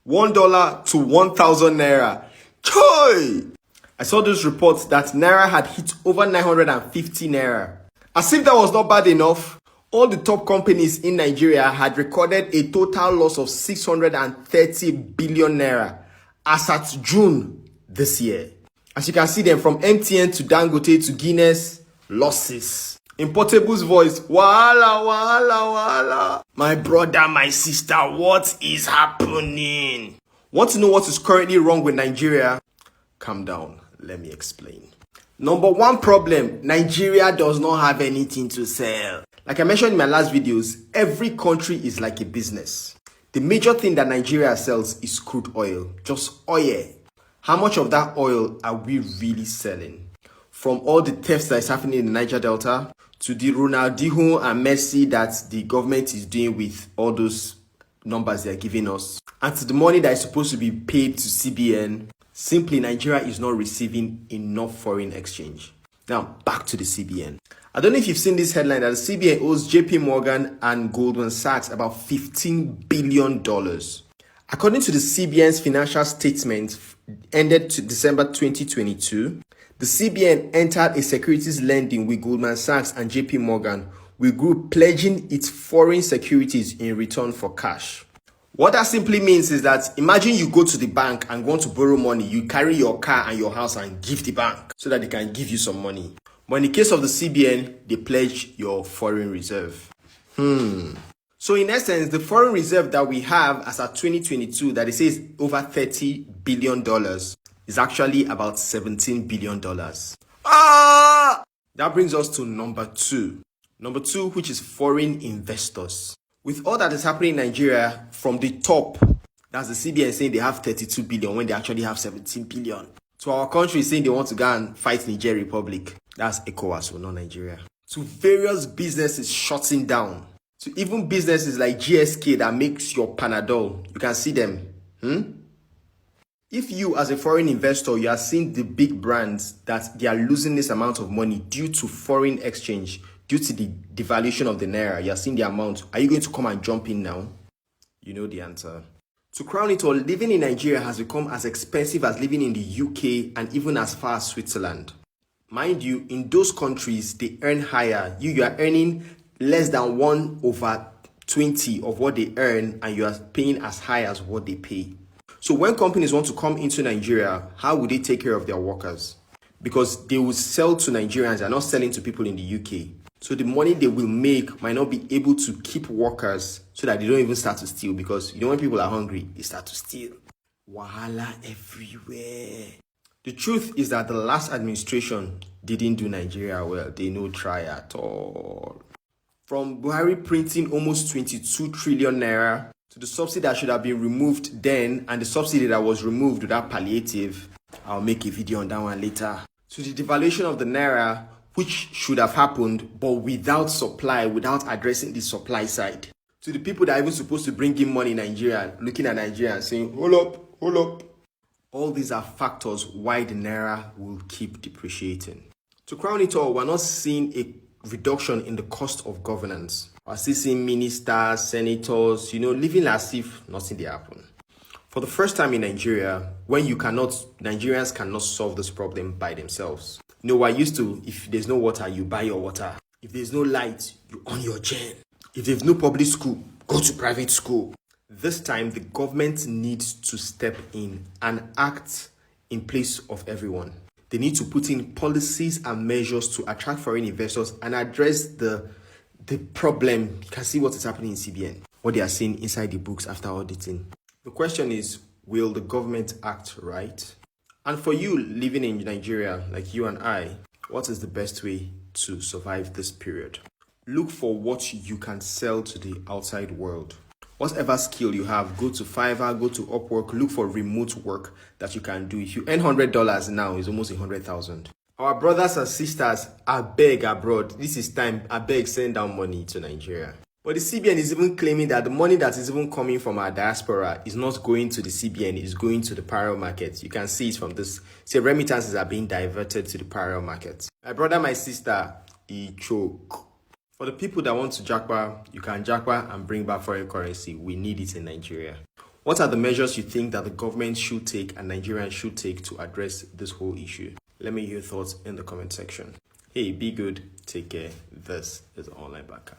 $1 to 1,000 naira. Choi! I saw those reports that naira had hit over 950 naira. As if that was not bad enough, all the top companies in Nigeria had recorded a total loss of 630 billion naira as at June this year. As you can see them, from MTN to Dangote to Guinness, losses. In Portable's voice, wahala, wahala, wahala. My brother, my sister, what is happening? Want to know what is currently wrong with Nigeria? Calm down, let me explain. Number one problem, Nigeria does not have anything to sell. Like I mentioned in my last videos, every country is like a business. The major thing that Nigeria sells is crude oil, just oil. How much of that oil are we really selling? From all the thefts that is happening in the Niger Delta, to the Ronaldinho and Messi that the government is doing with all those numbers they are giving us, and to the money that is supposed to be paid to CBN, simply Nigeria is not receiving enough foreign exchange. Now, back to the CBN. I don't know if you've seen this headline that the CBN owes JP Morgan and Goldman Sachs about $15 billion. According to the CBN's financial statement ended to December 2022, the CBN entered a securities lending with Goldman Sachs and JP Morgan, with group pledging its foreign securities in return for cash. What that simply means is that imagine you go to the bank and want to borrow money, you carry your car and your house and give the bank so that they can give you some money. But in the case of the CBN, they pledge your foreign reserve. So in essence, the foreign reserve that we have as at 2022 that it says over $30 billion is actually about $17 billion. That brings us to number two. Number two, which is foreign investors. With all that is happening in Nigeria, from the top, that's the CBN saying they have 32 billion when they actually have 17 billion. To our country saying they want to go and fight Niger Republic. That's ECOWAS, not Nigeria. To various businesses shutting down. To even businesses like GSK that makes your Panadol. You can see them. If you as a foreign investor, you are seeing the big brands that they are losing this amount of money due to foreign exchange, due to the devaluation of the naira, you are seeing the amount. Are you going to come and jump in now? You know the answer. To crown it all, living in Nigeria has become as expensive as living in the UK and even as far as Switzerland. Mind you, in those countries, they earn higher. You are earning less than 1/20 of what they earn, and you are paying as high as what they pay. So when companies want to come into Nigeria, how would they take care of their workers? Because they will sell to Nigerians, they're not selling to people in the UK. So the money they will make might not be able to keep workers so that they don't even start to steal. Because you know when people are hungry, they start to steal. Wahala everywhere. The truth is that the last administration didn't do Nigeria well. They no try at all. From Buhari printing almost 22 trillion naira to the subsidy that should have been removed then and the subsidy that was removed without palliative. I'll make a video on that one later. To the devaluation of the naira, which should have happened, but without supply, without addressing the supply side. To the people that are even supposed to bring in money in Nigeria, looking at Nigeria and saying, hold up. All these are factors why the naira will keep depreciating. To crown it all, we're not seeing a reduction in the cost of governance. We're still seeing ministers, senators, living as if nothing did happen. For the first time in Nigeria, Nigerians cannot solve this problem by themselves. We're used to, if there's no water, you buy your water. If there's no light, you on your gen. If there's no public school, go to private school. This time, the government needs to step in and act in place of everyone. They need to put in policies and measures to attract foreign investors and address the problem. You can see what is happening in CBN, what they are seeing inside the books after auditing. The question is, will the government act right? And for you living in Nigeria, like you and I, what is the best way to survive this period? Look for what you can sell to the outside world. Whatever skill you have, go to Fiverr, go to Upwork, look for remote work that you can do. If you earn $100 now, it's almost 100,000. Our brothers and sisters, I beg abroad, this is time, I beg send down money to Nigeria. But the CBN is even claiming that the money that is even coming from our diaspora is not going to the CBN, it is going to the parallel market. You can see it from this. See, remittances are being diverted to the parallel market. My brother, my sister, he choke. For the people that want to japa, you can japa and bring back foreign currency. We need it in Nigeria. What are the measures you think that the government should take and Nigerians should take to address this whole issue? Let me hear your thoughts in the comment section. Hey, be good, take care. This is Online Baka.